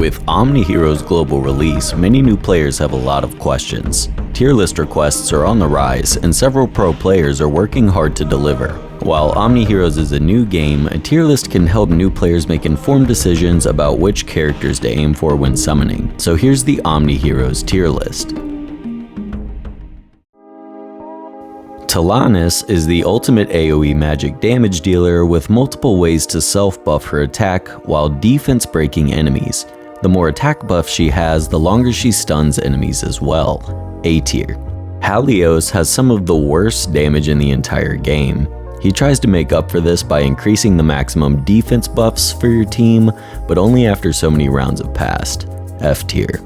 With Omniheroes' global release, many new players have a lot of questions. Tier list requests are on the rise, and several pro players are working hard to deliver. While Omniheroes is a new game, a tier list can help new players make informed decisions about which characters to aim for when summoning. So here's the Omniheroes tier list. Talanis is the ultimate AoE magic damage dealer with multiple ways to self-buff her attack while defense-breaking enemies. The more attack buff she has, the longer she stuns enemies as well. A tier. Halios has some of the worst damage in the entire game. He tries to make up for this by increasing the maximum defense buffs for your team, but only after so many rounds have passed. F tier.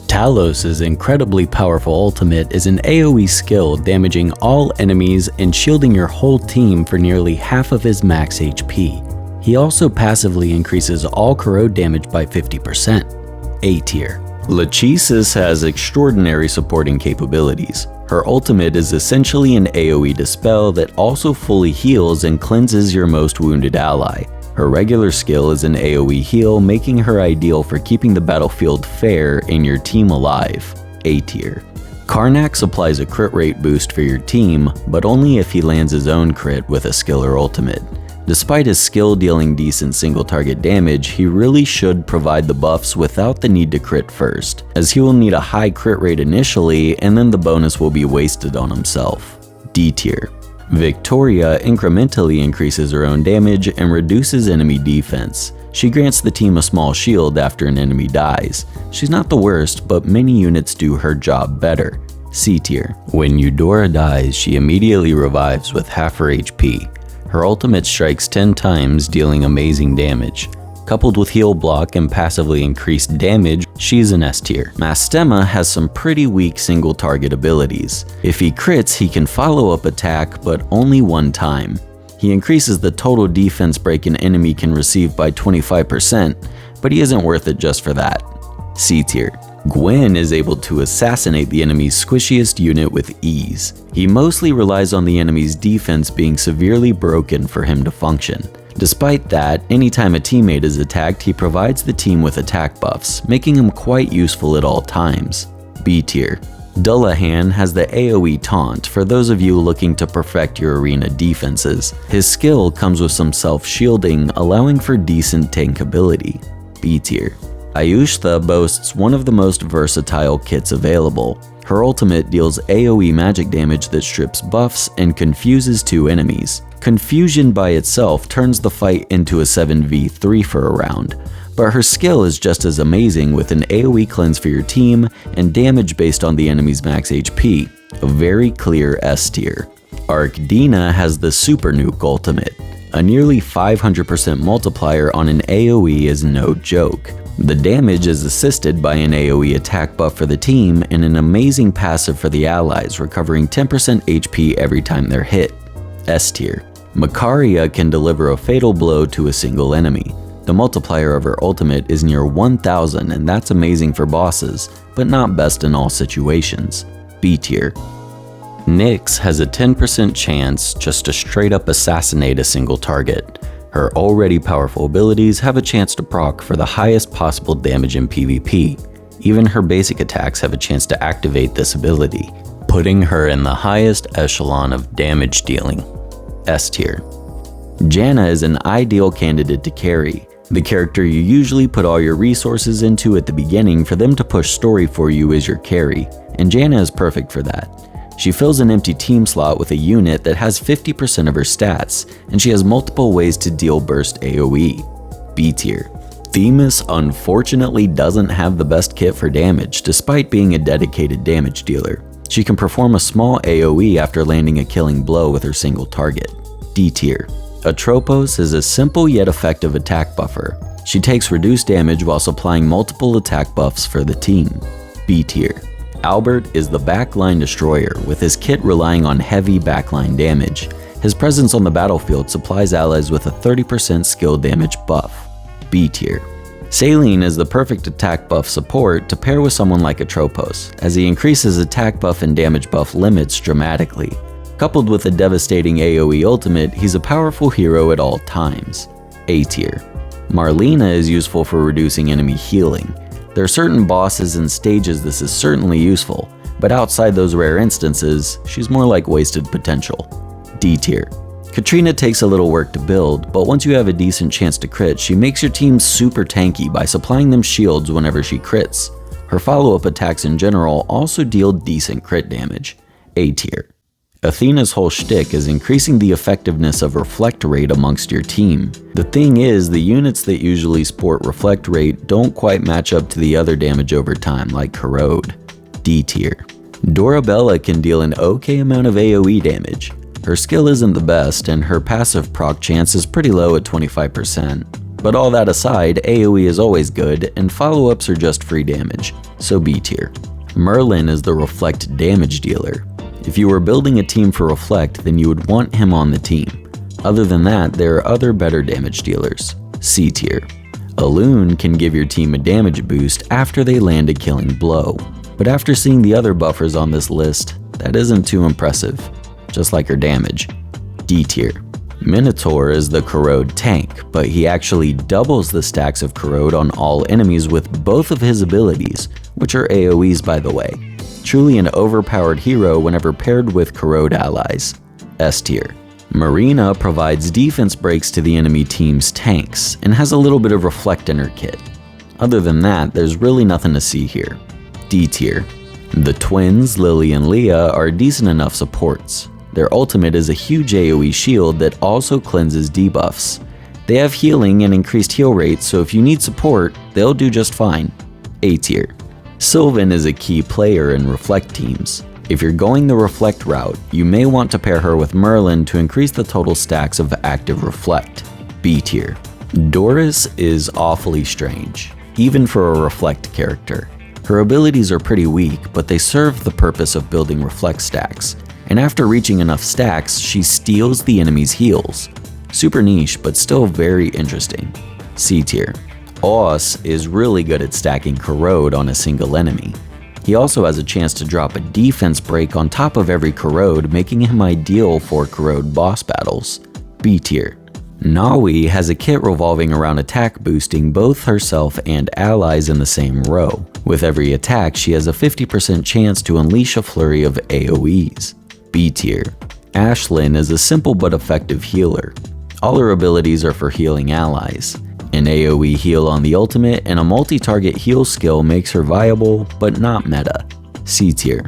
Talos' incredibly powerful ultimate is an AoE skill damaging all enemies and shielding your whole team for nearly half of his max HP. He also passively increases all corrode damage by 50%. A tier. RNGesus has extraordinary supporting capabilities. Her ultimate is essentially an AoE dispel that also fully heals and cleanses your most wounded ally. Her regular skill is an AoE heal, making her ideal for keeping the battlefield fair and your team alive. A tier. Karnak supplies a crit rate boost for your team, but only if he lands his own crit with a skill or ultimate. Despite his skill dealing decent single target damage, he really should provide the buffs without the need to crit first, as he will need a high crit rate initially and then the bonus will be wasted on himself. D tier. Victoria incrementally increases her own damage and reduces enemy defense. She grants the team a small shield after an enemy dies. She's not the worst, but many units do her job better. C tier. When Eudora dies, she immediately revives with half her HP. Her ultimate strikes 10 times, dealing amazing damage. Coupled with heal block and passively increased damage, she's an S tier. Mastema has some pretty weak single target abilities. If he crits, he can follow up attack, but only one time. He increases the total defense break an enemy can receive by 25%, but he isn't worth it just for that. C tier. Gwen is able to assassinate the enemy's squishiest unit with ease. He mostly relies on the enemy's defense being severely broken for him to function. Despite that, anytime a teammate is attacked, he provides the team with attack buffs, making him quite useful at all times. B tier. Dullahan has the AoE taunt for those of you looking to perfect your arena defenses. His skill comes with some self-shielding, allowing for decent tankability. B tier. Ayushta boasts one of the most versatile kits available. Her ultimate deals AoE magic damage that strips buffs and confuses two enemies. Confusion by itself turns the fight into a 7v3 for a round, but her skill is just as amazing with an AoE cleanse for your team and damage based on the enemy's max HP. A very clear S tier. Arkdina has the Super Nuke ultimate. A nearly 500% multiplier on an AoE is no joke. The damage is assisted by an AoE attack buff for the team and an amazing passive for the allies, recovering 10% HP every time they're hit. S tier. Makaria can deliver a fatal blow to a single enemy. The multiplier of her ultimate is near 1000 and that's amazing for bosses, but not best in all situations. B tier. Nyx has a 10% chance just to straight up assassinate a single target. Her already powerful abilities have a chance to proc for the highest possible damage in PvP. Even her basic attacks have a chance to activate this ability, putting her in the highest echelon of damage dealing. S tier. Janna is an ideal candidate to carry. The character you usually put all your resources into at the beginning for them to push story for you is your carry, and Janna is perfect for that. She fills an empty team slot with a unit that has 50% of her stats, and she has multiple ways to deal burst AoE. B tier. Themis unfortunately doesn't have the best kit for damage, despite being a dedicated damage dealer. She can perform a small AoE after landing a killing blow with her single target. D tier. Atropos is a simple yet effective attack buffer. She takes reduced damage while supplying multiple attack buffs for the team. B tier. Albert is the backline destroyer, with his kit relying on heavy backline damage. His presence on the battlefield supplies allies with a 30% skill damage buff. B tier. Saline is the perfect attack buff support to pair with someone like Atropos, as he increases attack buff and damage buff limits dramatically. Coupled with a devastating AoE ultimate, he's a powerful hero at all times. A tier. Marlena is useful for reducing enemy healing. There are certain bosses and stages this is certainly useful, but outside those rare instances, she's more like wasted potential. D tier. Katrina takes a little work to build, but once you have a decent chance to crit, she makes your team super tanky by supplying them shields whenever she crits. Her follow-up attacks in general also deal decent crit damage. A tier. Athena's whole shtick is increasing the effectiveness of reflect rate amongst your team. The thing is, the units that usually sport reflect rate don't quite match up to the other damage over time, like corrode. D tier. Dorabella can deal an okay amount of AoE damage. Her skill isn't the best, and her passive proc chance is pretty low at 25%. But all that aside, AoE is always good, and follow-ups are just free damage, so B tier. Merlin is the reflect damage dealer. If you were building a team for reflect, then you would want him on the team. Other than that, there are other better damage dealers. C tier. Elune can give your team a damage boost after they land a killing blow. But after seeing the other buffers on this list, that isn't too impressive. Just like her damage. D tier. Minotaur is the corrode tank, but he actually doubles the stacks of corrode on all enemies with both of his abilities, which are AoEs by the way. Truly an overpowered hero whenever paired with corrode allies. S tier. Marina provides defense breaks to the enemy team's tanks, and has a little bit of reflect in her kit. Other than that, there's really nothing to see here. D tier. The twins, Lily and Leah, are decent enough supports. Their ultimate is a huge AoE shield that also cleanses debuffs. They have healing and increased heal rates, so if you need support, they'll do just fine. A tier. Sylvan is a key player in reflect teams. If you're going the reflect route, you may want to pair her with Merlin to increase the total stacks of active reflect. B tier. Doris is awfully strange, even for a reflect character. Her abilities are pretty weak, but they serve the purpose of building reflect stacks, and after reaching enough stacks, she steals the enemy's heals. Super niche, but still very interesting. C tier. Oz is really good at stacking corrode on a single enemy. He also has a chance to drop a defense break on top of every corrode, making him ideal for corrode boss battles. B tier. Nawi has a kit revolving around attack boosting both herself and allies in the same row. With every attack, she has a 50% chance to unleash a flurry of AoEs. B tier. Ashlyn is a simple but effective healer. All her abilities are for healing allies. An AoE heal on the ultimate and a multi-target heal skill makes her viable, but not meta. C tier.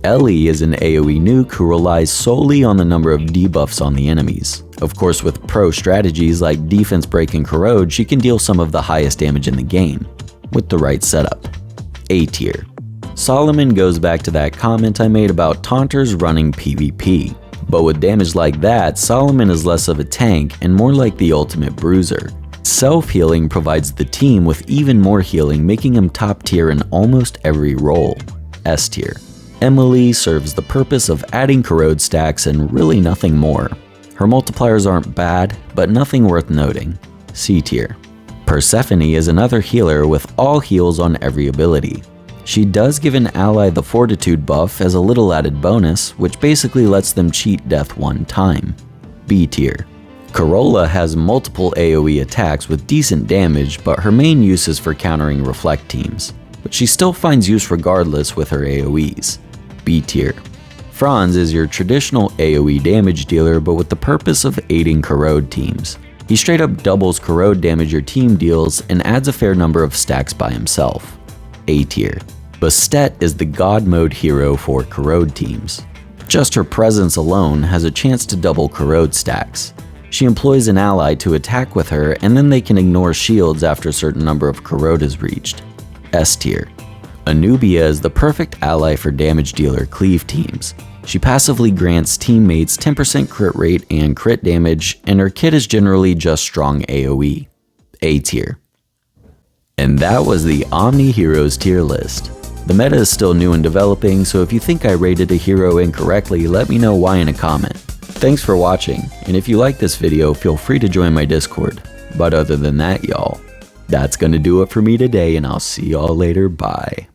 Ellie is an AoE nuke who relies solely on the number of debuffs on the enemies. Of course, with pro strategies like defense break and corrode, she can deal some of the highest damage in the game, with the right setup. A tier. Solomon goes back to that comment I made about taunters running PvP. But with damage like that, Solomon is less of a tank and more like the ultimate bruiser. Self-healing provides the team with even more healing, making him top tier in almost every role. S tier. Emily serves the purpose of adding corrode stacks and really nothing more. Her multipliers aren't bad, but nothing worth noting. C tier. Persephone is another healer with all heals on every ability. She does give an ally the fortitude buff as a little added bonus, which basically lets them cheat death one time. B tier. Corolla has multiple AoE attacks with decent damage, but her main use is for countering reflect teams, but she still finds use regardless with her AoEs. B tier. Franz is your traditional AoE damage dealer, but with the purpose of aiding corrode teams. He straight up doubles corrode damage your team deals and adds a fair number of stacks by himself. A tier. Bastet is the god mode hero for corrode teams. Just her presence alone has a chance to double corrode stacks. She employs an ally to attack with her, and then they can ignore shields after a certain number of corrode is reached. S tier. Anubia is the perfect ally for damage dealer cleave teams. She passively grants teammates 10% crit rate and crit damage, and her kit is generally just strong AoE. A tier. And that was the Omniheroes tier list. The meta is still new and developing, so if you think I rated a hero incorrectly, let me know why in a comment. Thanks for watching, and if you like this video, feel free to join my Discord. But other than that, y'all, that's gonna do it for me today, and I'll see y'all later. Bye.